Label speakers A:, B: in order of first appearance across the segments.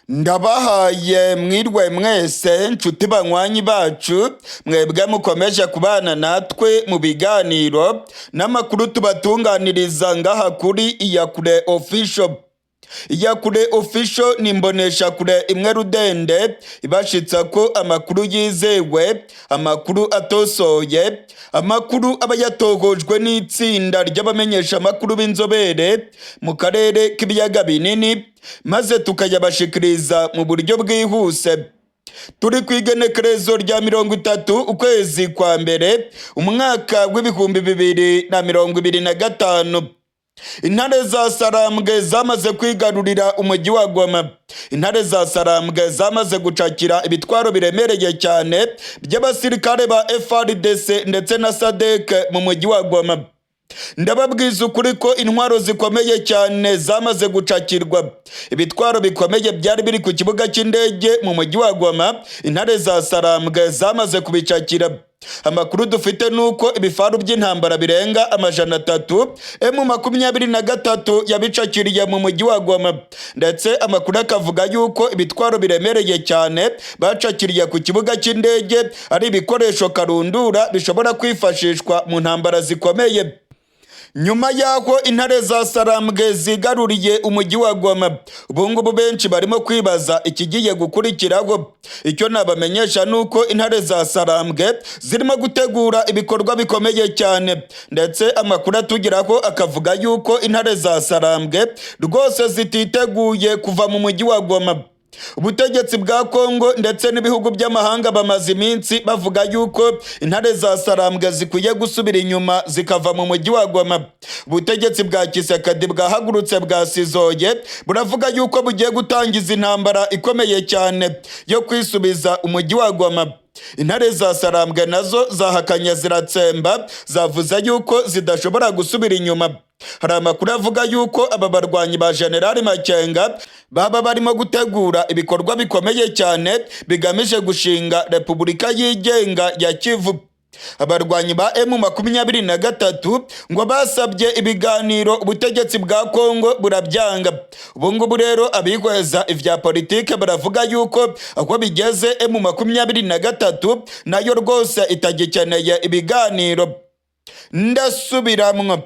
A: Ndabahaye mwirwe mwese nshuti banywanyi bacu mwebwe mukomeje kubana natwe mu biganiro n'amakuru tubatunganiriza ngaha kuri Iyakure Official. Iyakure Official ni imboneshakure imwe rudende ibashitsa ko amakuru yizewe, amakuru atosoye, amakuru aba yatohojwe n'itsinda ry'abamenyesha amakuru b'inzobere mu karere k'ibiyaga binini, maze tukayabashikiriza mu buryo bwihuse. Turi ku igenekerezo rya 30 ukwezi kwa mbere umwaka w'ibihumbi 2025. Intare za Sarambwe zamaze kwigarurira umujyi wa Goma. Intare za Sarambwe zamaze gucakira ibitwaro biremereye cyane by'abasirikare ba FARDC ndetse na SADC mu mujyi wa Goma. Ndababwiza ukuri ko intwaro zikomeye cyane zamaze gucakirwa. Ibitwaro bikomeye byari biri ku kibuga cy'indege mu mujyi wa Goma, intare za Sarambwe zamaze kubicakira. Amakuru dufite nuko ibifaru by'intambara birenga 300 M23 yabicakiriye mu mujyi wa Goma, ndetse amakuru akavuga yuko ibitwaro biremereye cyane bacakiriye ku kibuga cy'indege ari ibikoresho karundura bishobora kwifashishwa mu ntambara zikomeye. Nyuma yaho intare za Sarambwe zigaruriye umujyi wa Goma, ubungubu benshi barimo kwibaza ikigiye gukurikiraho. Icyo nabamenyesha nuko intare za Sarambwe zirimo gutegura ibikorwa bikomeye cyane, ndetse amakuru atugeraho akavuga yuko intare za Sarambwe rwose zititeguye kuva mu mujyi wa Goma. Ubutegetsi bwa Kongo ndetse n'ibihugu by'amahanga bamaze iminsi bavuga yuko intare za Sarambwe zikwiye gusubira inyuma zikava mu mujyi wa Goma. Ubutegetsi bwa Kisekedi bwahagurutse bwasizoye buravuga yuko bugiye gutangiza intambara ikomeye cyane yo kwisubiza umujyi wa Goma. Intare za Sarambwe nazo zahakanye ziratsemba, zavuze yuko zidashobora gusubira inyuma. Hari amakuru avuga yuko aba barwanyi ba General Makenga baba barimo gutegura ibikorwa bikomeye cyane bigamije gushinga Repubulika yigenga ya Kivu. Abarwanyi ba M23 ngo basabye ibiganiro, ubutegetsi bwa Kongo burabyanga. Ubungubu rero abihweza ivya politike baravuga yuko aho bigeze M23 nayo rwose itagikeneye ibiganiro. Ndasubiramwo,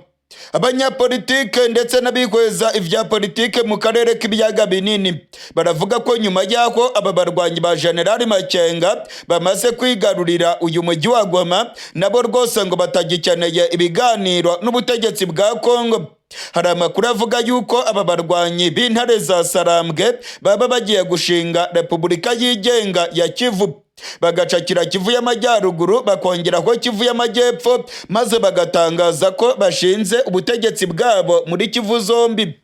A: abanyapolitike ndetse n'abihweza ivya politike mu karere k'ibiyaga binini baravuga ko nyuma yaho aba barwanyi ba General Makenga bamaze kwigarurira uyu mujyi wa Goma, nabo rwose ngo batagikeneye ibiganiro n'ubutegetsi bwa Kongo. Hari amakuru avuga yuko aba barwanyi b'intare za Sarambwe baba bagiye gushinga Repubulika yigenga ya Kivu, bagacakira Kivu y'Amajyaruguru bakongeraho Kivu y'Amajyepfo, maze bagatangaza ko bashinze ubutegetsi bwabo muri Kivu zombi.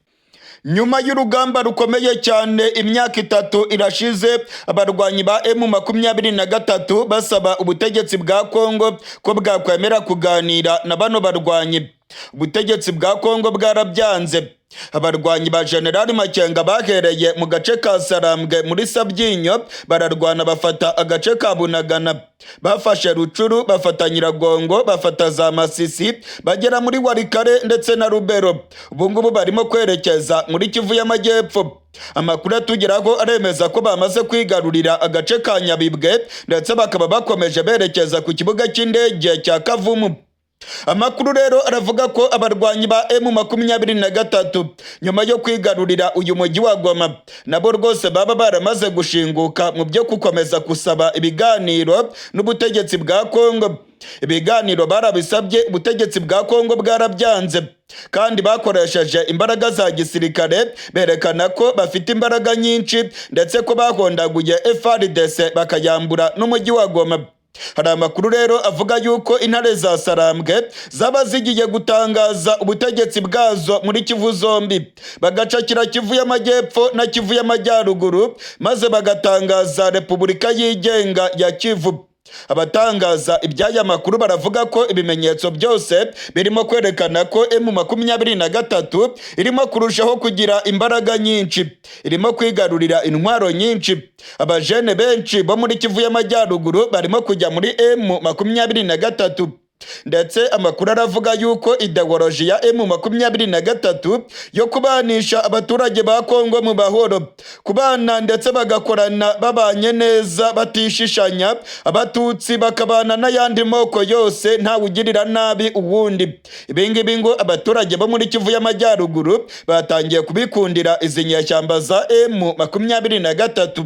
A: Nyuma y'urugamba rukomeye cyane imyaka 3 irashize, abarwanyi ba M23 basaba ubutegetsi bwa Kongo ko bwakwemera kuganira na bano barwanyi. Ubutegetsi bwa Kongo bwarabyanze. Abarwanyi ba General Makenga bahereye mu gace ka Sarambwe muri Sabyinyo bararwana bafata agace ka Bunagana, bafashe Rucuru, bafata Nyiragongo, bafata za Masisi, bagera muri Warikare ndetse na Rubero. Ubungubu barimo kwerekeza muri Kivu y'Amajyepfo. Amakuru atugeraho aremeza ko bamaze kwigarurira agace ka Nyabibwe, ndetse bakaba bakomeje berekeza ku kibuga cy'indege cya Kavumu. Amakuru rero aravuga ko abarwanyi ba M23 nyuma yo kwigarurira uyu mujyi wa Goma nabo rwose baba baramaze gushinguka mu byo gukomeza kusaba ibiganiro n'ubutegetsi bwa Kongo. Ibiganiro barabisabye, ubutegetsi bwa Kongo bwarabyanze, kandi bakoresheje imbaraga za gisirikare berekana ko bafite imbaraga nyinshi, ndetse ko bahondaguye FARDC bakayambura n'umujyi wa Goma. Hari amakuru rero avuga yuko intare za Sarambwe zaba zigiye gutangaza ubutegetsi bwazo muri Kivu zombi, bagacakira Kivu y'Amajyepfo na Kivu y'Amajyaruguru, maze bagatangaza Repubulika yigenga ya Kivu. Abatangaza iby'aya makuru baravuga ko ibimenyetso byose birimo kwerekana ko M23 irimo kurushaho kugira imbaraga nyinshi, irimo kwigarurira intwaro nyinshi. Abajene benshi bo muri Kivu y'Amajyaruguru barimo kujya muri M23. ndetse amakuru aravuga yuko ideoloji ya M23 yo kubanisha abaturage ba Kongo mu bahoro, kubana ndetse bagakorana babanye neza batishishanya, abatutsi bakabana n'ayandi moko yose ntawe ugirira nabi uwundi. Ibingibi ngo abaturage bo muri Kivu y'Amajyaruguru batangiye kubikundira izi nyeshyamba za M23.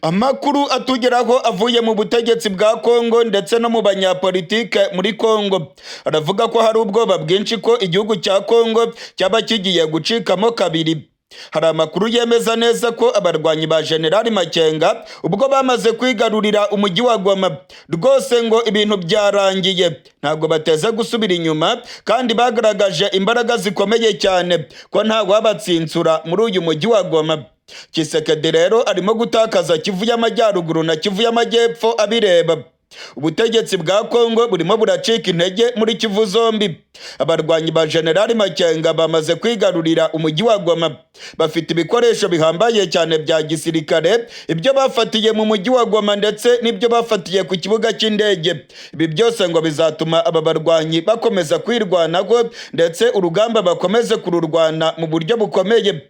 A: Amakuru atugeraho avuye mu butegetsi bwa Kongo ndetse no mu banyapolitike muri Kongo aravuga ko hari ubwoba bwinshi ko igihugu cya Kongo cyaba kigiye gucikamo kabiri. Hari amakuru yemeza neza ko abarwanyi ba General Makenga ubwo bamaze kwigarurira umujyi wa Goma rwose ngo ibintu byarangiye, ntabwo bateze gusubira inyuma, kandi bagaragaje imbaraga zikomeye cyane ko nta wabatsinsura muri uyu mujyi wa Goma. Tshisekedi rero arimo gutakaza Kivu y'Amajyaruguru na Kivu y'Amajyepfo abireba. Ubutegetsi bwa Kongo burimo buracika intege muri Kivu zombi. Abarwanyi ba General Makenga bamaze kwigarurira umujyi wa Goma, bafite ibikoresho bihambaye cyane bya gisirikare, ibyo bafatiye mu mujyi wa Goma ndetse n'ibyo bafatiye ku kibuga cy'indege. Ibi byose ngo bizatuma aba barwanyi bakomeza kwirwanaho ndetse urugamba bakomeze kururwana mu buryo bukomeye.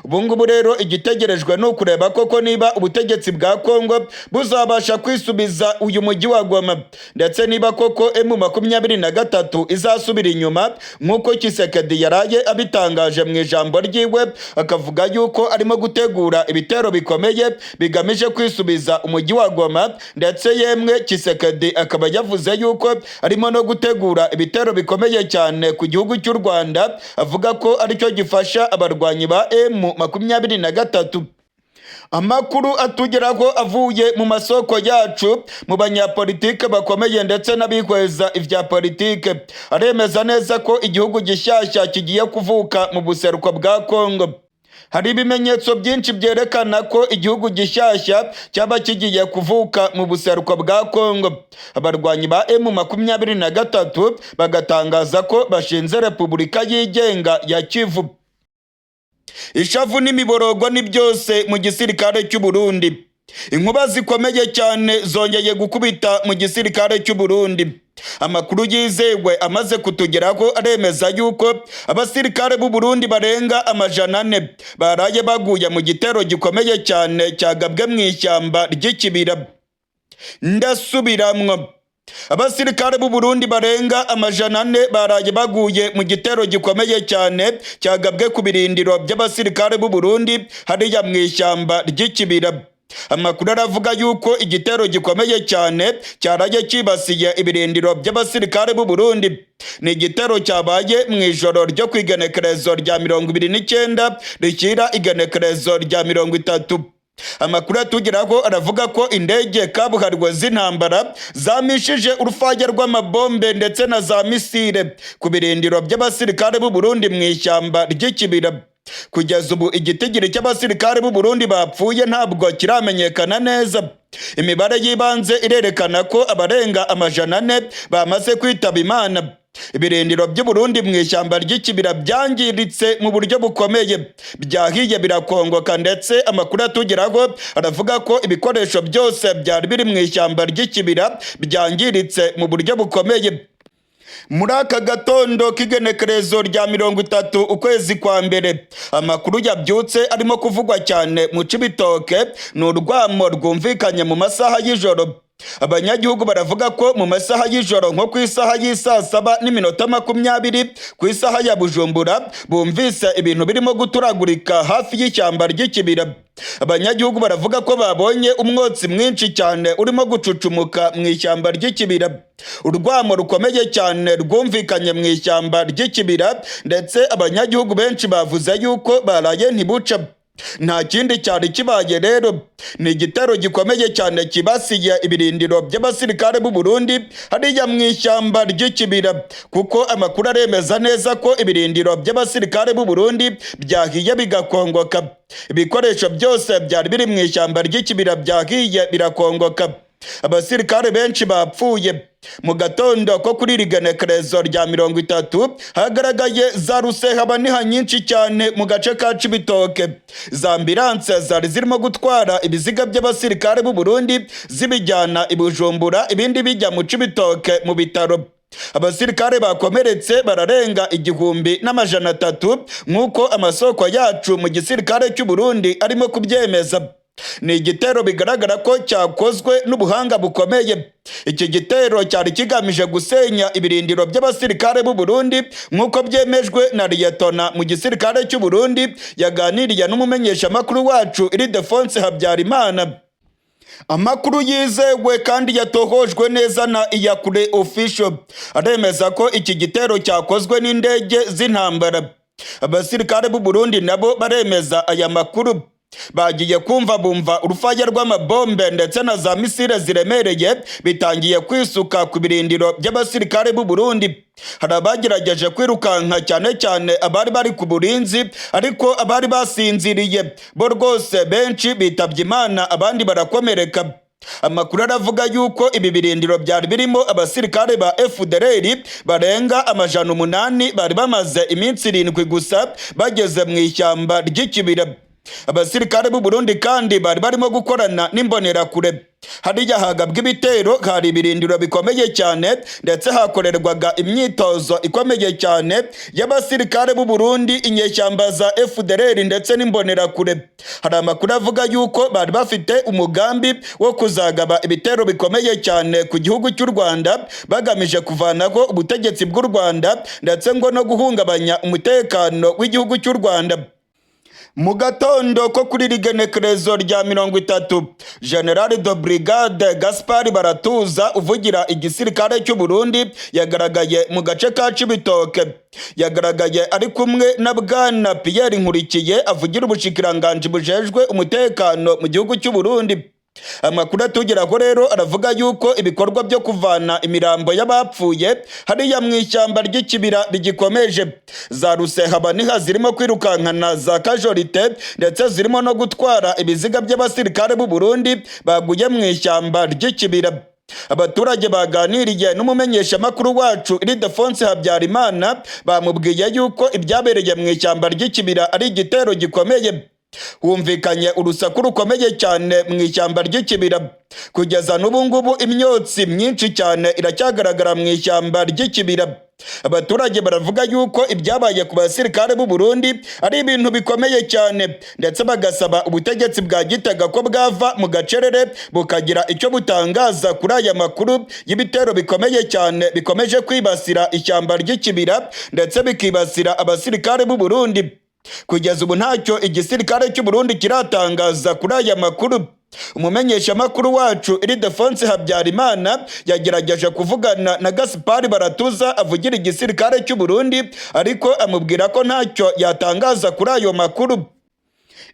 A: Ubungubu rero igitegerejwe ni ukureba koko niba ubutegetsi bwa Kongo buzabasha kwisubiza uyu mujyi wa Goma, ndetse niba koko M23 izasubira inyuma nk'uko Tshisekedi yaraye abitangaje mu ijambo ryiwe, akavuga yuko arimo gutegura ibitero bikomeye bigamije kwisubiza umujyi wa Goma, ndetse yemwe Tshisekedi akaba yavuze yuko arimo no gutegura ibitero bikomeye cyane ku gihugu cy'u Rwanda, avuga ko aricyo gifasha abarwanyi ba M23. Amakuru atugeraho avuye mu masoko yacu mu banyapolitike bakomeye ndetse n'abihweza ibya politike aremeza neza ko igihugu gishyashya kigiye kuvuka mu buseruko bwa Kongo. Hari ibimenyetso byinshi byerekana ko igihugu gishyashya cyaba kigiye kuvuka mu buseruko bwa Kongo. Abarwanyi ba M23 bagatangaza ko bashinze Repubulika yigenga ya Kivu. Ishavu n'imiborogo ni byose mu gisirikare cy'u Burundi. Inkuba zikomeye cyane zongeye gukubita mu gisirikare cy'u Burundi. Amakuru yizewe amaze kutugeraho aremeza yuko abasirikare b'u Burundi barenga 400 baraye baguye mu gitero gikomeye cyane cyagabwe mu ishyamba ry'ikibira. Ndasubiramwo, abasirikare b'u Burundi barenga 400 baraye baguye mu gitero gikomeye cyane cyagabwe ku birindiro by'abasirikare b'u Burundi hariya mu ishyamba ry'ikibira. Amakuru aravuga yuko igitero gikomeye cyane cyaraye kibasiye ibirindiro by'abasirikare b'u Burundi. Ni igitero cyabaye mu ijoro ryo ku igenekerezo rya 29 rishyira igenekerezo rya 30. Amakuru atugeraho aravuga ko indege kabuhariwe z'intambara zamishije urufaya rw'amabombe ndetse na za misile ku birindiro by'abasirikare b'u Burundi mu ishyamba ry'ikibira. Kugeza ubu igitigiri cy'abasirikare b'u Burundi bapfuye ntabwo kiramenyekana neza. Imibare y'ibanze irerekana ko abarenga 400 bamaze kwitaba Imana. Ibirindiro by'u Burundi mu ishyamba ry'ikibira byangiritse mu buryo bukomeye, byahiye birakongoka, ndetse amakuru atugeraho aravuga ko ibikoresho byose byari biri mu ishyamba ry'ikibira byangiritse mu buryo bukomeye. Muri aka gatondo k'igenekerezo rya 30 ukwezi kwa mbere, amakuru yabyutse arimo kuvugwa cyane mu Cibitoke ni urwamo rwumvikanye mu masaha y'ijoro. Abanyagihugu baravuga ko mu masaha y'ijoro nko ku isaha y'isa 7:20 ku isaha ya Bujumbura bumvise ibintu birimo guturagurika hafi y'ishyamba ry'ikibira. Abanyagihugu baravuga ko babonye umwotsi mwinshi cyane urimo gucucumuka mu ishyamba ry'ikibira. Urwamo rukomeye cyane rwumvikanye mu ishyamba ry'ikibira, ndetse abanyagihugu benshi bavuze yuko baraye ntibuca. Nta kindi cyari kibaye rero, ni igitero gikomeye cyane kibasiye ibirindiro by'abasirikare b'u Burundi hariya mu ishyamba ry'ikibira, kuko amakuru aremeza neza ko ibirindiro by'abasirikare b'u Burundi byahiye bigakongoka. Ibikoresho byose byari biri mu ishyamba ry'ikibira byahiye birakongoka. Abasirikare benshi bapfuye. Mu gatondo ko kuri igenekerezo rya 30 hagaragaye za rusehabaniha nyinshi cyane mu gace ka Cibitoke. Za ambulance zari zirimo gutwara ibiziga by'abasirikare b'u Burundi zibijyana i Bujumbura, ibindi bijya mu Cibitoke mu bitaro. abasirikare bakomeretse bararenga 1,300 nk'uko amasoko yacu mu gisirikare cy'u Burundi arimo kubyemeza. Ni igitero bigaragara ko cyakozwe n'ubuhanga bukomeye. Iki gitero cyari kigamije gusenya ibirindiro by'abasirikare b'u Burundi nk'uko byemejwe na Liyetona mu gisirikare cy'u Burundi yaganiriye n'umumenyeshamakuru wacu Ildefonse Habyarimana. Amakuru yizewe kandi yatohojwe neza na Iyakure Official aremeza ko iki gitero cyakozwe n'indege z'intambara. Abasirikare b'u Burundi nabo baremeza aya makuru. Bagiye kumva bumva urufaya rw'amabombe ndetse na za misile ziremereye bitangiye kwisuka ku birindiro by'abasirikare b'u Burundi. Hari abagerageje kwirukanka cyane cyane abari bari ku burinzi, ariko abari basinziriye bo rwose benshi bitabye Imana, abandi barakomereka. Amakuru aravuga yuko ibi birindiro byari birimo abasirikare ba FDLR barenga 800 bari bamaze iminsi 7 gusa bageze mu ishyamba ry'ikibira. Abasirikare b'u Burundi kandi bari barimo gukorana n'imbonerakure. Hariya hagabwa ibitero, hari ibirindiro bikomeye cyane ndetse hakorerwaga imyitozo ikomeye cyane y'abasirikare b'u Burundi, inyeshyamba za FDLR ndetse n'imbonerakure. Hari amakuru avuga yuko bari bafite umugambi wo kuzagaba ibitero bikomeye cyane ku gihugu cy'u Rwanda bagamije kuvanaho ubutegetsi bw'u Rwanda ndetse ngo no guhungabanya umutekano w'igihugu cy'u Rwanda. Mu gatondo ko kuri rigenekerezo rya 30, General de Brigade Gaspard Baratuza uvugira igisirikare cy'u Burundi yagaragaye mu gace ka Cibitoke. Yagaragaye ari kumwe na Bwana Pierre Nkurikiye avugira ubushikiranganje bujejwe umutekano mu gihugu cy'u Burundi. Amakuru atugeraho rero aravuga yuko ibikorwa byo kuvana imirambo y'abapfuye hariya mu ishyamba ry'ikibira bigikomeje. Za Rusehabaniha zirimo kwirukankana za Kajorite ndetse zirimo no gutwara ibiziga by'abasirikare b'u Burundi baguye mu ishyamba ry'ikibira. Abaturage baganiriye n'umumenyeshamakuru wacu Ildefonse Habyarimana bamubwiye yuko ibyabereye mu ishyamba ry'ikibira ari igitero gikomeye. Humvikanye urusaku rukomeye cyane mu ishyamba ry'ikibira. Kugeza n'ubu ngubu imyotsi myinshi cyane iracyagaragara mu ishyamba ry'ikibira. Abaturage baravuga yuko ibyabaye ku basirikare b'u Burundi ari ibintu bikomeye cyane ndetse bagasaba ubutegetsi bwa Gitega ko bwava mu gacerere bukagira icyo butangaza kuri aya makuru y'ibitero bikomeye cyane bikomeje kwibasira ishyamba ry'ikibira ndetse bikibasira abasirikare b'u Burundi. Kugeza ubu ntacyo igisirikare cy'u Burundi kiratangaza kuri aya makuru. Umumenyeshamakuru wacu Ildefonse Habyarimana yagerageje kuvugana na Gaspard Baratuza avugira igisirikare cy'u Burundi, ariko amubwira ko ntacyo yatangaza kuri ayo makuru.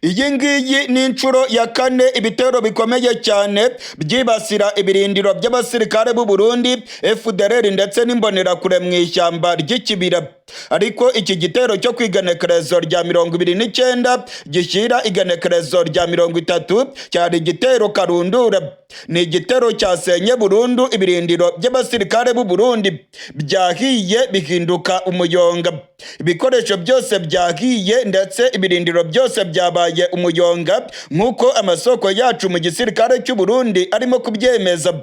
A: Iyi ngiyi ni inshuro ya 4 ibitero bikomeye cyane byibasira ibirindiro by'abasirikare b'u Burundi, FDLR ndetse n'imbonerakure mu ishyamba ry'ikibira. Ariko iki gitero cyo kwigenekerezo rya 29 gishyira igenekerezo rya 30 cyari igitero karundura. Ni igitero cyasenye burundu ibirindiro by'abasirikare b'u Burundi, byahiye bihinduka umuyonga. Ibikoresho byose byahiye ndetse ibirindiro byose byabaye umuyonga nk'uko amasoko yacu mu gisirikare cy'u Burundi arimo kubyemeza.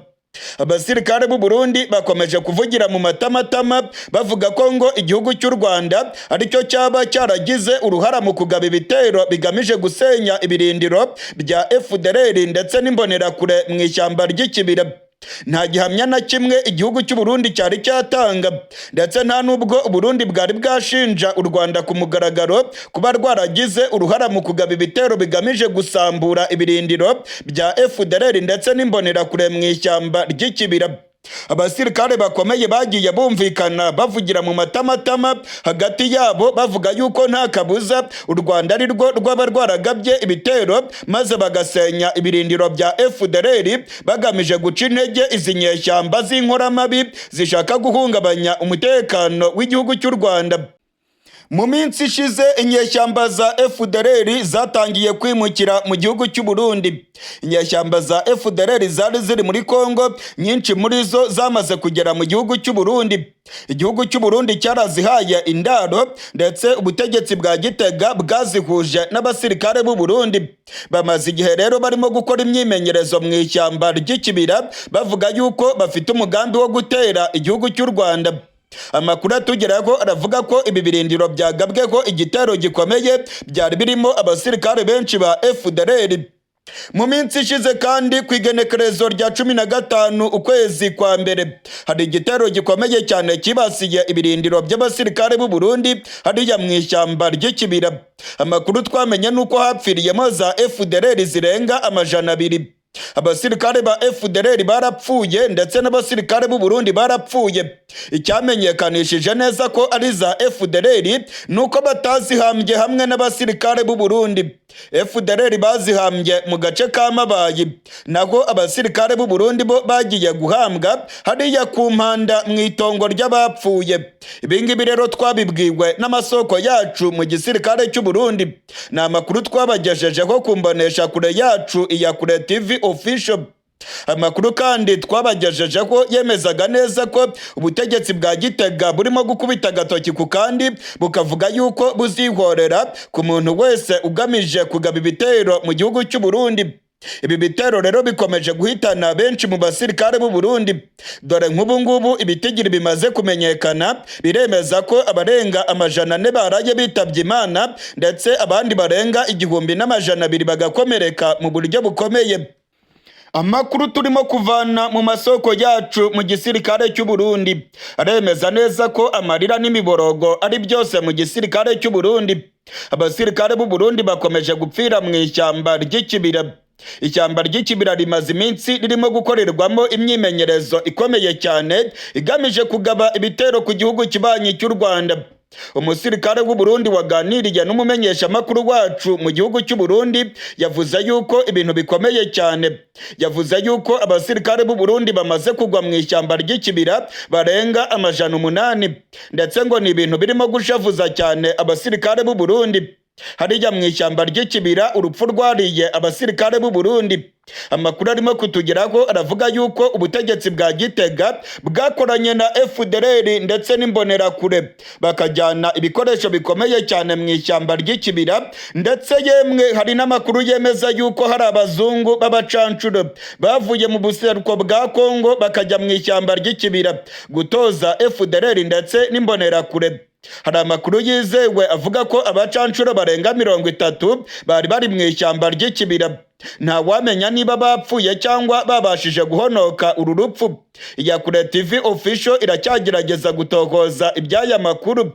A: Abasirikare b'u Burundi bakomeje kuvugira mu matamatama bavuga ko ngo igihugu cy'u Rwanda aricyo cyaba cyaragize uruhara mu kugaba ibitero bigamije gusenya ibirindiro bya FDLR ndetse n'imbonerakure mu ishyamba ry'ikibira. Nta gihamya na kimwe igihugu cy'u Burundi cyari cyatanga ndetse nta nubwo u Burundi bwari bwashinja u Rwanda ku mugaragaro kuba rwaragize uruhara mu kugaba ibitero bigamije gusambura ibirindiro bya FDLR ndetse n'imbonerakure mu ishyamba ry'ikibira. Abasirikare bakomeye bagiye bumvikana bavugira mu matamatama hagati yabo bavuga yuko nta kabuza u Rwanda ari rwo rwaba rwaragabye ibitero maze bagasenya ibirindiro bya FDLR bagamije guca intege izi nyeshyamba z'inkoramabi zishaka guhungabanya umutekano w'igihugu cy'u Rwanda. Mu minsi ishize inyeshyamba za FDLR zatangiye kwimukira mu gihugu cy'u Burundi. Inyeshyamba za FDLR zari ziri muri Kongo, nyinshi muri zo zamaze kugera mu gihugu cy'u Burundi. Igihugu cy'u Burundi cyarazihaye indaro, ndetse ubutegetsi bwa Gitega bwazihuje n'abasirikare b'u Burundi. Bamaze igihe rero barimo gukora imyimenyerezo mu ishyamba ry'ikibira, bavuga yuko bafite umugambi wo gutera igihugu cy'u Rwanda. Amakuru atugeraho aravuga ko ibi birindiro byagabweho igitero gikomeye, byari birimo abasirikare benshi ba FDLR. Mu minsi ishize kandi ku igenekerezo rya 15 ukwezi kwa mbere, hari igitero gikomeye cyane kibasiye ibirindiro by'abasirikare b'u Burundi hariya mu ishyamba ry'ikibira. Amakuru twamenye nuko hapfiriyemo za FDLR zirenga 200. Abasirikare ba FDLR barapfuye, ndetse n'abasirikare b'u Burundi barapfuye. Icyamenyekanishije neza ko ari za FDLR nuko batazihambye hamwe n'abasirikare b'u Burundi. FDLR bazihambye mu gace ka Mabayi, naho abasirikare b'u Burundi bo bagiye guhambwa hariya ku Mpanda mu itongo ry'abapfuye. Ibingibi rero twabibwiwe n'amasoko yacu mu gisirikare cy'u Burundi. Ni amakuru twabagejejeho ku mbonesha kure yacu iya Kure TV Official. Amakuru kandi twabagejejeho yemezaga neza ko ubutegetsi bwa Gitega burimo gukubita agatoki ku kandi, bukavuga yuko buzihorera ku muntu wese ugamije kugaba ibitero mu gihugu cy'u Burundi. Ibi bitero rero bikomeje guhitana benshi mu basirikare b'u Burundi. Dore nk'ubu ngubu ibitigiri bimaze kumenyekana biremeza ko abarenga 400 baraye bitabye Imana, ndetse abandi barenga 1200 bagakomereka mu buryo bukomeye. Amakuru turimo kuvana mu masoko yacu mu gisirikare cy'u Burundi aremeza neza ko amarira n'imiborogo ari byose mu gisirikare cy'u Burundi. Abasirikare b'u Burundi bakomeje gupfira mu ishyamba ry'ikibira. Ishyamba ry'ikibira rimaze iminsi ririmo gukorerwamo imyimenyerezo ikomeye cyane igamije kugaba ibitero ku gihugu kibanyi cy'u Rwanda. Umusirikare w'u Burundi waganiriye n'umumenyesha makuru wacu mu gihugu cy'u Burundi yavuze yuko ibintu bikomeye cyane. Yavuze yuko abasirikare b'u Burundi bamaze kugwa mu ishyamba ry'ikibira barenga 800, ndetse ngo ni ibintu birimo gushavuza cyane abasirikare b'u Burundi. Hariya mu ishyamba ry'ikibira urupfu rwariye abasirikare b'u Burundi. Amakuru arimo kutugeraho aravuga yuko ubutegetsi bwa Gitega bwakoranye na FDLR ndetse n'imbonerakure, bakajyana ibikoresho bikomeye cyane mu ishyamba ry'ikibira, ndetse yemwe hari n'amakuru yemeza yuko hari abazungu b'abacancuro bavuye mu buseruko bwa Kongo bakajya mu ishyamba ry'ikibira gutoza FDLR ndetse n'imbonerakure. Hari amakuru yizewe avuga ko abacancuro barenga 30 bari mu ishyamba ry'ikibira. Nta wamenya niba bapfuye cyangwa babashije guhonoka uru rupfu. Iya Kure TV Official iracyagerageza gutohoza iby'aya makuru.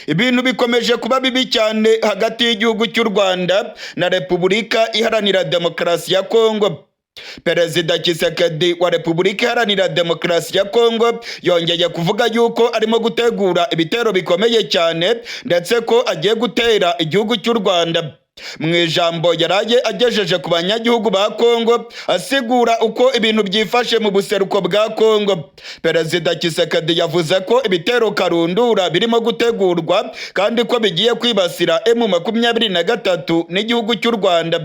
A: Ibintu bikomeje kuba bibi cyane hagati y'igihugu cy'u Rwanda na Repubulika Iharanira Demokarasi ya Kongo. Perezida Tshisekedi wa Repubulika Iharanira Demokarasi ya Kongo yongeye kuvuga yuko arimo gutegura ibitero bikomeye cyane, ndetse ko agiye gutera igihugu cy'u Rwanda. Mu ijambo yaraye agejeje ku banyagihugu ba Kongo asigura uko ibintu byifashe mu buseruko bwa Kongo, Perezida Tshisekedi yavuze ko ibitero karundura birimo gutegurwa kandi ko bigiye kwibasira M23 n'igihugu cy'u Rwanda.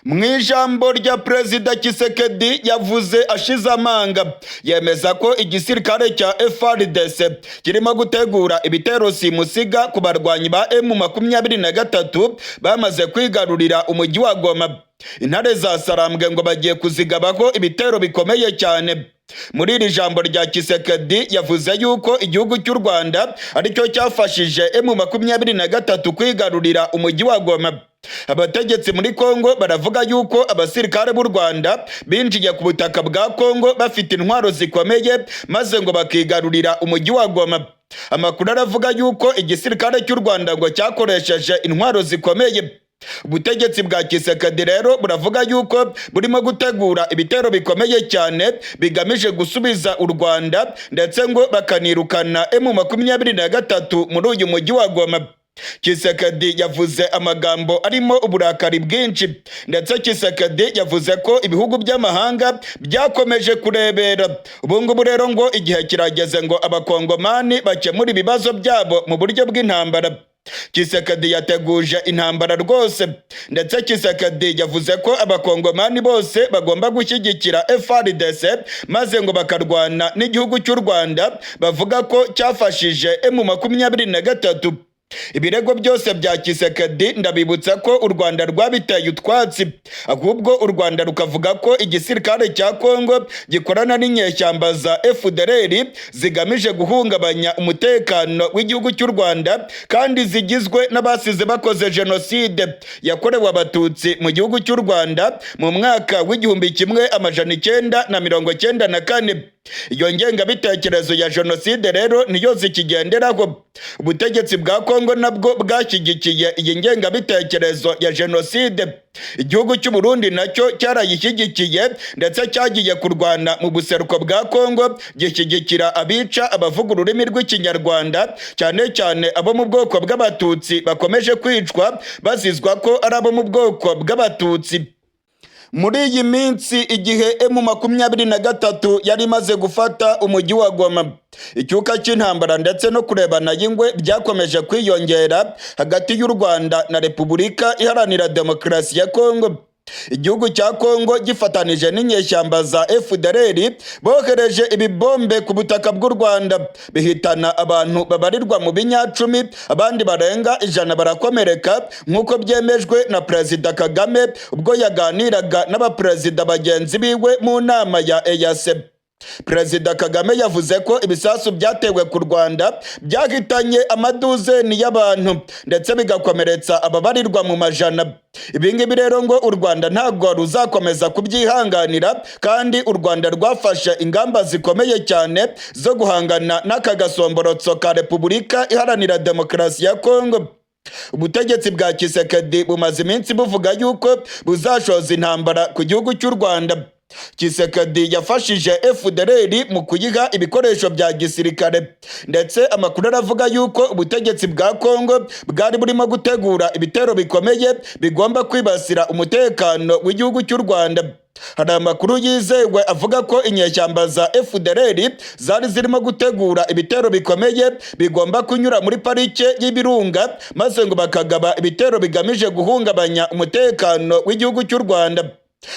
A: Mu ijambo rya Perezida Tshisekedi yavuze ashize amanga, yemeza ko igisirikare cya FARDC kirimo gutegura ibitero simusiga ku barwanyi ba M23 bamaze kwigarurira umujyi wa Goma. Intare za Sarambwe ngo bagiye kuzigabaho ibitero bikomeye cyane. Muri iri jambo rya Tshisekedi yavuze yuko igihugu cy'u Rwanda aricyo cyafashije M23 kwigarurira umujyi wa Goma. Abategetsi muri Kongo baravuga yuko abasirikare b'u Rwanda binjiye ku butaka bwa Kongo bafite intwaro zikomeye, maze ngo bakigarurira umujyi wa Goma. Amakuru aravuga yuko igisirikare cy'u Rwanda ngo cyakoresheje intwaro zikomeye. Ubutegetsi bwa Tshisekedi rero buravuga yuko burimo gutegura ibitero bikomeye cyane bigamije gusubiza u Rwanda, ndetse ngo bakanirukana M23 muri uyu mujyi wa Goma. Tshisekedi yavuze amagambo arimo uburakari bwinshi, ndetse Tshisekedi yavuze ko ibihugu by'amahanga byakomeje kurebera. Ubu ngubu rero ngo igihe kirageze ngo abakongomani bakemura ibibazo byabo mu buryo bw'intambara. Tshisekedi yateguje intambara rwose, ndetse Tshisekedi yavuze ko abakongomani bose bagomba gushyigikira FARDC maze ngo bakarwana n'igihugu cy'u Rwanda bavuga ko cyafashije M23. Ibirego byose bya Tshisekedi ndabibutsa ko u Rwanda rwabiteye utwatsi, ahubwo u Rwanda rukavuga ko igisirikare cya Kongo gikorana n'inyeshyamba za FDLR zigamije guhungabanya umutekano w'igihugu cy'u Rwanda, kandi zigizwe n'abasize bakoze jenoside yakorewe abatutsi mu gihugu cy'u Rwanda mu mwaka w'1994. Iyo ngengabitekerezo ya jenoside rero niyo zikigenderaho. Ubutegetsi bwa Kongo nabwo bwashyigikiye iyi ngengabitekerezo ya jenoside. Igihugu cy'u Burundi nacyo cyarayishyigikiye, ndetse cyagiye kurwana mu buseruko bwa Kongo gishyigikira abica abavuga ururimi rw'ikinyarwanda, cyane cyane abo mu bwoko bw'abatutsi bakomeje kwicwa bazizwa ko ari abo mu bwoko bw'abatutsi. Muri iyi minsi igihe M23 yari imaze gufata umujyi wa Goma, icyuka cy'intambara ndetse no kurebana y'ingwe byakomeje kwiyongera hagati y'u Rwanda na Repubulika Iharanira Demokarasi ya Kongo. Igihugu cya Kongo gifatanije n'inyeshyamba za FDLR bohereje ibibombe ku butaka bw'u Rwanda, bihitana abantu babarirwa mu binyacumi, abandi barenga 100 barakomereka, nk'uko byemejwe na Perezida Kagame ubwo yaganiraga n'abaperezida bagenzi biwe mu nama ya EAC. Perezida Kagame yavuze ko ibisasu byatewe ku Rwanda byahitanye amaduzeni y'abantu ndetse bigakomeretsa ababarirwa mu majana. Ibingibi rero ngo u Rwanda ntabwo ruzakomeza kubyihanganira, kandi u Rwanda rwafashe ingamba zikomeye cyane zo guhangana n'aka gasomborotso ka Repubulika Iharanira Demokarasi ya Kongo. Ubutegetsi bwa Tshisekedi bumaze iminsi buvuga yuko buzashoza intambara ku gihugu cy'u Rwanda. Tshisekedi yafashije FDLR mu kuyiha ibikoresho bya gisirikare, ndetse amakuru aravuga yuko ubutegetsi bwa Kongo bwari burimo gutegura ibitero bikomeye bigomba kwibasira umutekano w'igihugu cy'u Rwanda. Hari amakuru yizewe avuga ko inyeshyamba za FDLR zari zirimo gutegura ibitero bikomeye bigomba kunyura muri parike y'Ibirunga, maze ngo bakagaba ibitero bigamije guhungabanya umutekano w'igihugu cy'u Rwanda.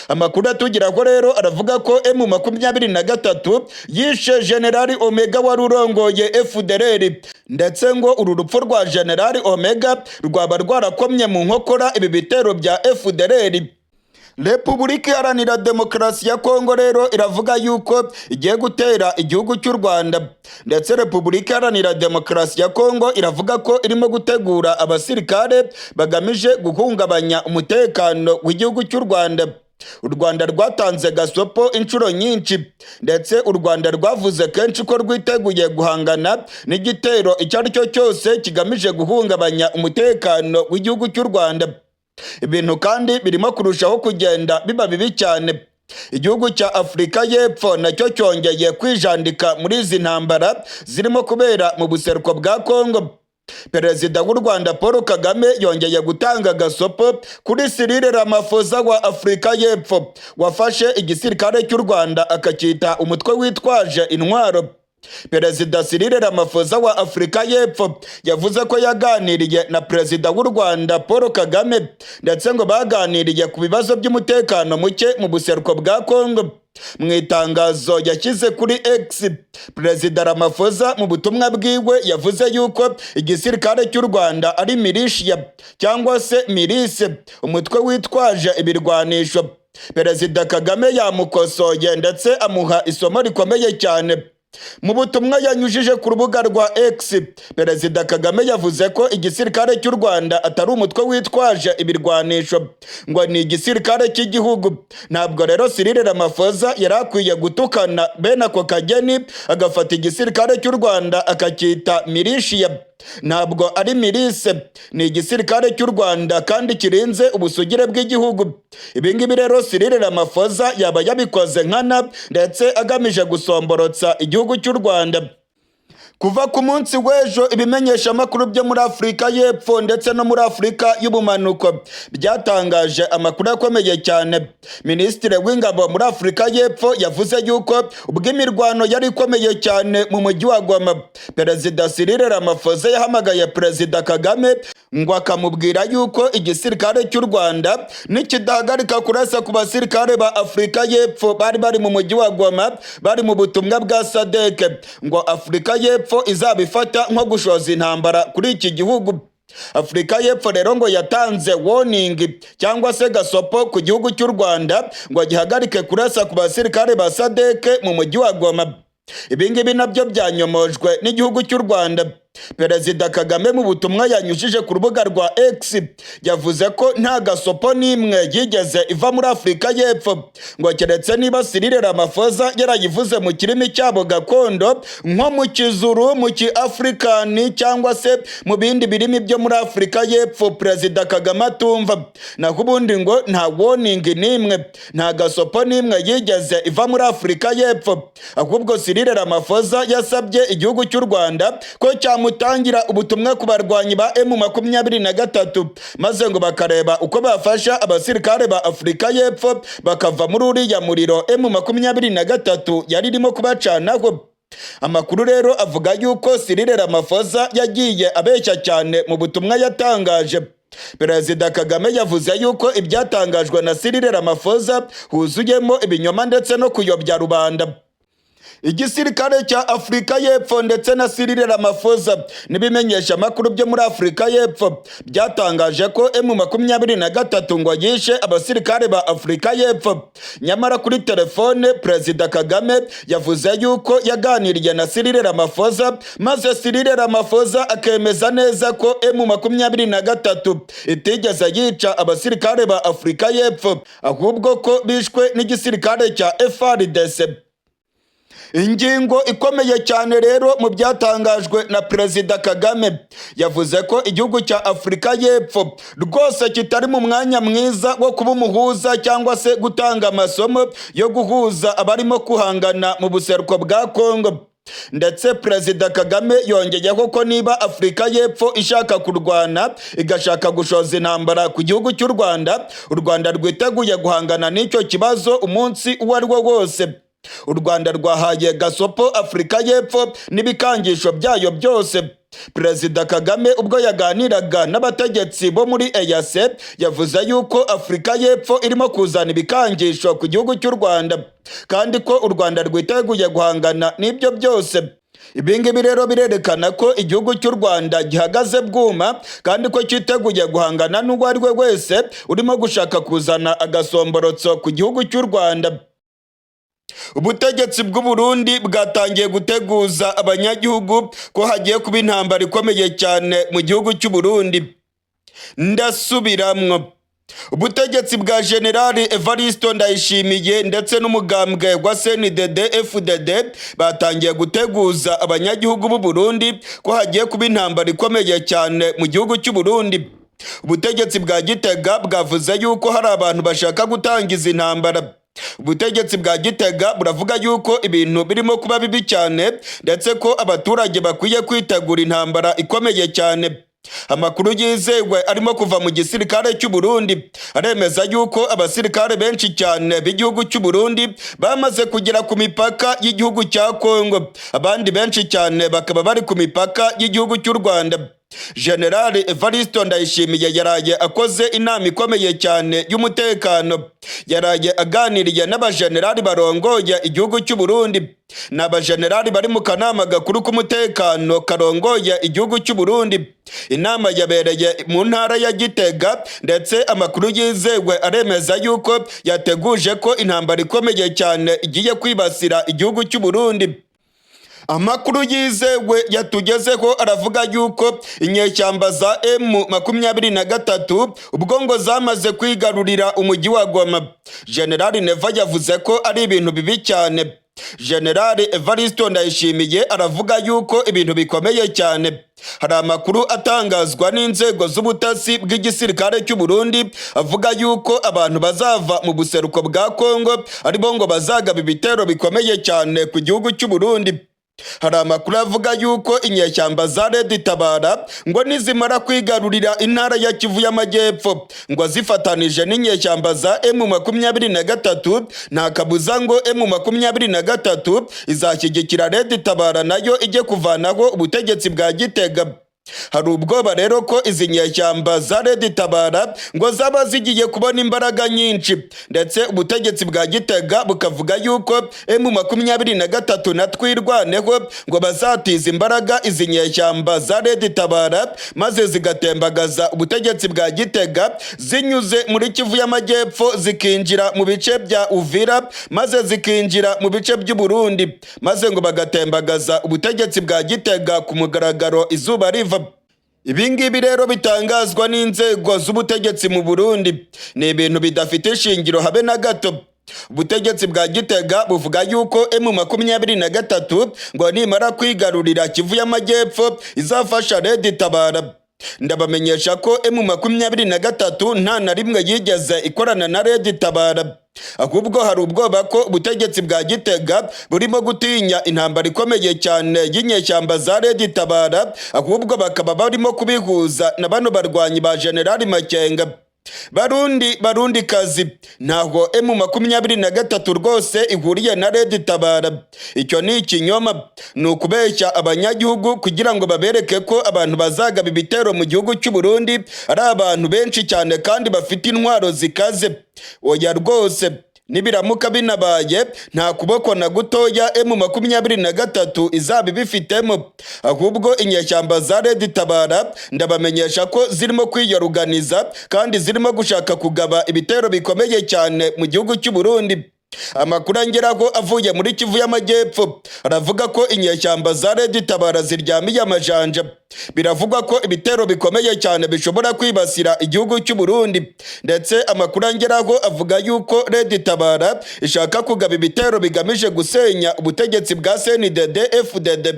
A: Amakuru atugeraho rero aravuga ko M23 yishe General Omega wari urongoye FDLR, ndetse ngo uru rupfu rwa General Omega rwaba rwarakomye mu nkokora ibi bitero bya FDLR. Repubulika Iharanira Demokarasi ya Kongo rero iravuga yuko igiye gutera igihugu cy'u Rwanda, ndetse Repubulika Iharanira Demokarasi ya Kongo iravuga ko irimo gutegura abasirikare bagamije guhungabanya umutekano w'igihugu cy'u Rwanda. U Rwanda rwatanze gasopo inshuro nyinshi, ndetse u Rwanda rwavuze kenshi ko rwiteguye guhangana n'igitero icyo ari cyo cyose kigamije guhungabanya umutekano w'igihugu cy'u Rwanda. Ibintu kandi birimo kurushaho kugenda biba bibi cyane. Igihugu cya Afurika y'Epfo nacyo cyongeye kwijandika muri izi ntambara zirimo kubera mu buseruko bwa Kongo. Perezida w'u Rwanda Paul Kagame yongeye gutanga gasopo kuri Cyril Ramaphosa wa Afurika y'Epfo wafashe igisirikare cy'u Rwanda akacyita umutwe witwaje intwaro. Perezida Cyril Ramaphosa wa Afurika y'Epfo yavuze ko yaganiriye na Perezida w'u Rwanda Paul Kagame, ndetse ngo baganiriye ku bibazo by'umutekano muke mu buseruko bwa Kongo. Mu itangazo yashyize kuri X, Perezida Ramaphosa mu butumwa bwiwe yavuze yuko igisirikare cy'u Rwanda ari milishiya cyangwa se milise, umutwe witwaje ibirwanisho. Perezida Kagame yamukosoye ndetse amuha isomo rikomeye cyane. Mu butumwa yanyujije ku rubuga rwa X, Perezida Kagame yavuze ko igisirikare cy'u Rwanda atari umutwe witwaje ibirwanisho, ngo ni igisirikare cy'igihugu. Ntabwo rero Cyril Ramaphosa yari akwiye gutukana bene ako kageni agafata igisirikare cy'u Rwanda akacyita milishiya. Ntabwo ari milise, ni igisirikare cy'u Rwanda kandi kirinze ubusugire bw'igihugu. Ibingibi rero Cyril Ramaphosa yaba yabikoze nkana, ndetse agamije gusomborotsa igihugu cy'u Rwanda. Kuva ku munsi w'ejo ibimenyesha amakuru byo muri Afurika y'Epfo ndetse no muri Afurika y'Ubumanuko byatangaje amakuru akomeye cyane. Minisitiri w'ingabo muri Afurika y'Epfo yavuze yuko ubwo imirwano yari ikomeye cyane mu mujyi wa Goma, Perezida Cyril Ramaphosa yahamagaye Perezida Kagame ngo akamubwira yuko igisirikare cy'u Rwanda nikidahagarika kurasa ku basirikare ba Afurika y'Epfo bari mu mujyi wa Goma bari mu butumwa bwa SADC, ngo Afurika y'Epfo izabifata nko gushoza intambara kuri iki gihugu. Afurika y'Epfo rero ngo yatanze warning cyangwa se gasopo ku gihugu cy'u Rwanda ngo gihagarike kurasa ku basirikare ba SADC mu mujyi wa Goma. Ibingibi nabyo byanyomojwe n'igihugu cy'u Rwanda. Perezida Kagame mu butumwa yanyujije ku rubuga rwa X yavuze ko nta gasopo n'imwe yigeze iva muri Afurika y'Epfo, ngo keretse niba Cyril Ramaphosa yarayivuze mu kirimi cyabo gakondo nko mu Kizuru, mu Ki-Afrikani cyangwa se mu bindi birimi byo muri Afurika y'Epfo Perezida Kagame atumva. Naho ubundi ngo nta warning n'imwe, nta gasopo n'imwe yigeze iva muri Afurika y'Epfo, ahubwo Cyril Ramaphosa yasabye igihugu cy'u Rwanda ko mutangira ubutumwa ku barwanyi ba M23 maze ngo bakareba uko bafasha abasirikare ba Afurika y'Epfo bakava muri uriya muriro M23 yari irimo kubacanaho. Amakuru rero avuga yuko Cyril Ramaphosa yagiye abeshya cyane mu butumwa yatangaje. Perezida Kagame yavuze yuko ibyatangajwe na Cyril Ramaphosa huzuyemo ibinyoma ndetse no kuyobya rubanda. Igisirikare cya Afurika y'Epfo ndetse na Cyril Ramaphosa n'ibimenyesha amakuru byo muri Afurika y'Epfo byatangaje ko M23 ngo yishe abasirikare ba Afurika y'Epfo. Nyamara kuri telefone Perezida Kagame yavuze yuko yaganiriye na Cyril Ramaphosa, maze Cyril Ramaphosa akemeza neza ko M23 itigeze yica abasirikare ba Afurika y'Epfo, ahubwo ko bishwe n'igisirikare cya FARDC. Ingingo ikomeye cyane rero mu byatangajwe na Perezida Kagame, yavuze ko igihugu cya Afurika y'Epfo rwose kitari mu mwanya mwiza wo kuba umuhuza cyangwa se gutanga amasomo yo guhuza abarimo kuhangana mu buseruko bwa Kongo. Ndetse Perezida Kagame yongeyeho ko niba Afurika y'Epfo ishaka kurwana igashaka gushoza intambara ku gihugu cy'u Rwanda, u Rwanda rwiteguye guhangana n'icyo kibazo umunsi uwo ari wo wose. U Rwanda rwahaye gasopo Afurika y'Epfo n'ibikangisho byayo byose. Perezida Kagame ubwo yaganiraga n'abategetsi bo muri EAC yavuze yuko Afurika y'Epfo irimo kuzana ibikangisho ku gihugu cy'u Rwanda kandi ko u Rwanda rwiteguye guhangana n'ibyo byose. Ibingibi rero birerekana ko igihugu cy'u Rwanda gihagaze bwuma kandi ko cyiteguye guhangana n'uwo ari we wese urimo gushaka kuzana agasomborotso ku gihugu cy'u Rwanda. Ubutegetsi bw'u Burundi bwatangiye guteguza abanyagihugu ko hagiye kuba intambara ikomeye cyane mu gihugu cy'u Burundi. Ndasubiramwo. Ubutegetsi bwa General Evariste Ndayishimiye ndetse n'umugambwe wa CNDD-FDD batangiye guteguza abanyagihugu b'u Burundi ko hagiye kuba intambara ikomeye cyane mu gihugu cy'u Burundi. Ubutegetsi bwa Gitega bwavuze yuko hari abantu bashaka gutangiza intambara. Ubutegetsi bwa Gitega buravuga yuko ibintu birimo kuba bibi cyane ndetse ko abaturage bakwiye kwitegura intambara ikomeye cyane. Amakuru yizewe arimo kuva mu gisirikare cy'u Burundi aremeza yuko abasirikare benshi cyane b'igihugu cy'u Burundi bamaze kugera ku mipaka y'igihugu cya Kongo, abandi benshi cyane bakaba bari ku mipaka y'igihugu cy'u Rwanda. General Evariste Ndayishimiye yaraye akoze inama ikomeye cyane y'umutekano, yaraye aganiriye n'abajenerali barongoye igihugu cy'u Burundi. N'abajenerali bari mu kanama gakuru k'umutekano karongoye igihugu cy'u Burundi. Inama yabereye mu ntara ya Gitega ndetse amakuru yizewe aremeza yuko yateguje ko intambara ikomeye cyane igiye kwibasira igihugu cy'u Burundi. Amakuru yizewe yatugezeho aravuga yuko inyeshyamba za M23 ubwo ngo zamaze kwigarurira umujyi wa Goma. General Neva yavuze ko ari ibintu bibi cyane. General Evariste Ndayishimiye aravuga yuko ibintu bikomeye cyane. Hari amakuru atangazwa n'inzego z'ubutasi bw'igisirikare cy'u Burundi avuga yuko abantu bazava mu buseruko bwa Kongo aribo ngo bazagaba ibitero bikomeye cyane ku gihugu cy'u Burundi. Hari amakuru avuga yuko inyeshyamba za Red Tabara ngo nizimara kwigarurira intara ya Kivu y'Amajyepfo ngo zifatanije n'inyeshyamba za M23 nta kabuza ngo M23 izashyigikira Red Tabara nayo ijye kuvanaho ubutegetsi bwa Gitega. Hari ubwoba rero ko izi nyeshyamba za Red Tabara ngo zaba zigiye kubona imbaraga nyinshi, ndetse ubutegetsi bwa Gitega bukavuga yuko M23 na Twirwaneho ngo bazatiza imbaraga izi nyeshyamba za Red Tabara maze zigatembagaza ubutegetsi bwa Gitega zinyuze muri Kivu y'Amajyepfo zikinjira mu bice bya Uvira maze zikinjira mu bice by'u Burundi maze ngo bagatembagaza ubutegetsi bwa Gitega ku mugaragaro izuba riva. Ibi ngibi rero bitangazwa n'inzego z'ubutegetsi mu Burundi ni ibintu bidafite ishingiro habe na gato. Ubutegetsi bwa Gitega buvuga yuko M23 ngo nimara kwigarurira Kivu y'Amajyepfo izafasha Red Tabara. Ndabamenyesha ko M23 nta na rimwe yigeze ikorana na Red Tabara, ahubwo hari ubwoba ko ubutegetsi bwa Gitega burimo gutinya intambara ikomeye cyane y'inyeshyamba za Red Tabara, ahubwo bakaba barimo kubihuza na bano barwanyi ba General Makenga. Barundi kazi ntaho M23 rwose ihuriye na Red Tabara. Icyo ni ikinyoma, ni ukubeshya abanyagihugu kugira ngo babereke ko abantu bazagaba ibitero mu gihugu cy'u Burundi ari abantu benshi cyane kandi bafite intwaro zikaze. Oya rwose, nibiramuka binabaye nta kuboko na gutoya M23 izaba ibifitemo, ahubwo inyeshyamba za Red Tabara ndabamenyesha ko zirimo kwiyoruganiza kandi zirimo gushaka kugaba ibitero bikomeye cyane mu gihugu cy'u Burundi. Amakuru angeraho avuye muri Kivu y'Amajyepfo aravuga ko inyeshyamba za Red Tabara ziryamiye amajanja. Biravugwa ko ibitero bikomeye cyane bishobora kwibasira igihugu cy'u Burundi, ndetse amakuru angeraho avuga yuko Red Tabara ishaka kugaba ibitero bigamije gusenya ubutegetsi bwa CNDD-FDD.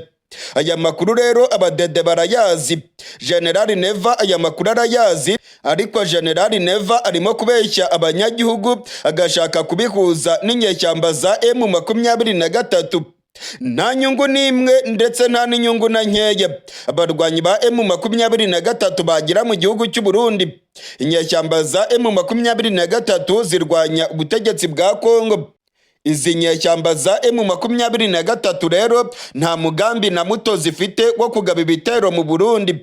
A: Aya makuru rero abadede barayazi, General Neva aya makuru arayazi, ariko General Neva arimo kubeshya abanyagihugu agashaka kubihuza n'inyeshyamba za M23. Nta nyungu n'imwe ndetse nta n'inyungu na nkeya abarwanyi ba M23 bagira mu gihugu cy'u Burundi. Inyeshyamba za M23 zirwanya ubutegetsi bwa Kongo. Izi nyeshyamba za M23 rero nta mugambi na muto zifite wo kugaba ibitero mu Burundi.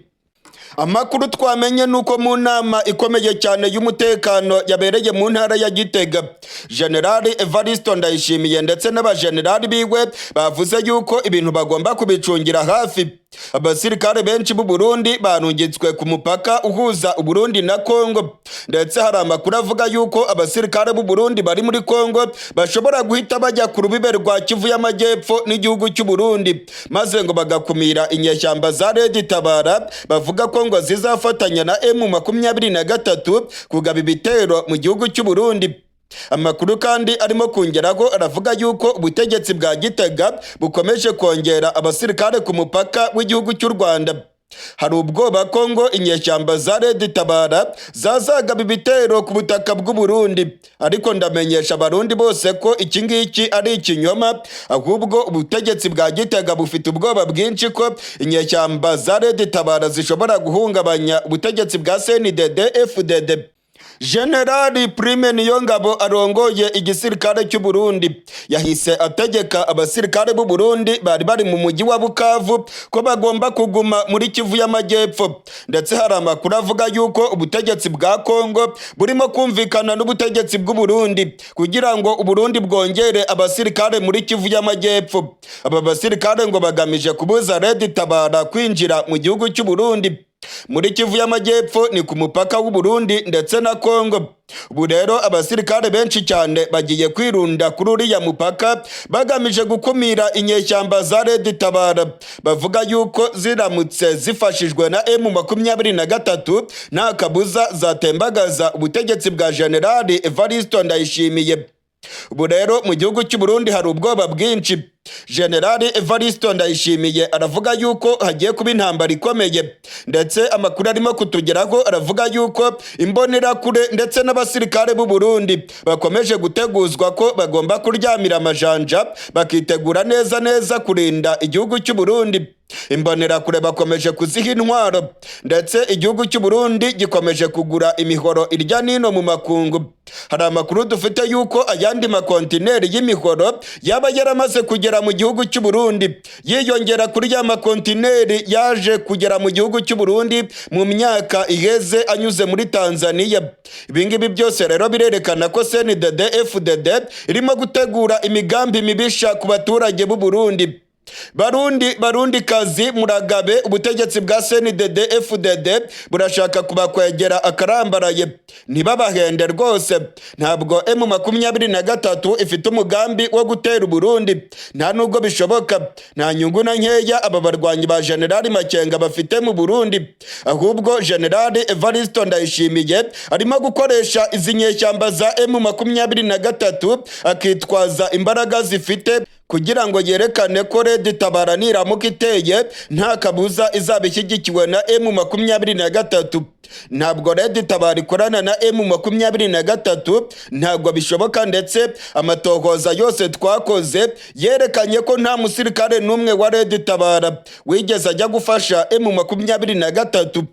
A: Amakuru twamenye nuko mu nama ikomeye cyane y'umutekano yabereye mu ntara ya Gitega, General Evariste Ndayishimiye ndetse n'abajenerali biwe bavuze yuko ibintu bagomba kubicungira hafi. Abasirikare benshi b'u Burundi barungitswe ku mupaka uhuza u Burundi na Kongo, ndetse hari amakuru avuga yuko abasirikare b'u Burundi bari muri Kongo bashobora guhita bajya ku rubibe rwa Kivu y'Amajyepfo n'igihugu cy'u Burundi maze ngo bagakumira inyeshyamba za Red Tabara bavuga ko ngo zizafatanya na M23 kugaba ibitero mu gihugu cy'u Burundi. Amakuru kandi arimo kongeraho aravuga yuko ubutegetsi bwa Gitega bukomeje kongera abasirikare ku mupaka w'igihugu cy'u Rwanda. Hari ubwoba ko ngo inyeshyamba za Red Tabara zazagaba ibitero ku butaka bw'u Burundi, ariko ndamenyesha abarundi bose ko iki ngiki ari ikinyoma, ahubwo ubutegetsi bwa Gitega bufite ubwoba bwinshi ko inyeshyamba za Red Tabara zishobora guhungabanya ubutegetsi bwa CNDD-FDD. General Prime Niyongabo arongoye igisirikare cy'u Burundi yahise ategeka abasirikare b'u Burundi bari mu mujyi wa Bukavu ko bagomba kuguma muri Kivu y'Amajyepfo, ndetse hari amakuru avuga yuko ubutegetsi bwa Kongo burimo kumvikana n'ubutegetsi bw'u Burundi kugira ngo u Burundi bwongere abasirikare muri Kivu y'Amajyepfo. Aba basirikare ngo bagamije kubuza Red Tabara kwinjira mu gihugu cy'u Burundi. Muri Kivu y'Amajyepfo ni ku mupaka w'u Burundi ndetse na Kongo. Ubu rero abasirikare benshi cyane bagiye kwirunda kuri uriya mupaka bagamije gukumira inyeshyamba za Red Tabara. Bavuga yuko ziramutse zifashijwe na M23 nta kabuza zatembagaza ubutegetsi bwa General Evariste Ndayishimiye. Ubu rero mu gihugu cy'u Burundi hari ubwoba bwinshi. Generali Evariste Ndayishimiye aravuga yuko hagiye kuba intambara ikomeye, ndetse amakuru arimo kutugeraho aravuga yuko imbonerakure ndetse n'abasirikare b'u Burundi bakomeje guteguzwa ko bagomba kuryamira amajanja bakitegura neza kurinda igihugu cy'u Burundi. Imbonerakure bakomeje kuziha intwaro, ndetse igihugu cy'u Burundi gikomeje kugura imihoro irya nino mu makungu. Hari amakuru dufite yuko ayandi makontineri y'imihoro yaba yaramaze kugera mu gihugu cy'u Burundi, yiyongera kuri ya makontineri yaje kugera mu gihugu cy'u Burundi mu myaka iheze anyuze muri Tanzania. Ibingibi byose rero birerekana ko CNDD-FDD irimo gutegura imigambi mibisha ku baturage b'u Burundi. Barundi kazi muragabe, ubutegetsi bwa CNDD-FDD burashaka kubakwegera akarambaraye, ntibabahende rwose. Ntabwo M23 ifite umugambi wo gutera Burundi, nta nubwo bishoboka. Nta nyungu na nkeya aba barwanyi ba General Makenga bafite mu Burundi, ahubwo General Evariste Ndayishimiye arimo gukoresha izi nyeshyamba za M23 akitwaza imbaraga zifite kugira ngo yerekane ko Red Tabara niramuka iteye nta kabuza izaba ishyigikiwe na M23. Ntabwo Red Tabara ikorana na M23, ntabwo bishoboka, ndetse amatohoza yose twakoze yerekanye ko nta musirikare n'umwe wa Red Tabara wigeze ajya gufasha M23.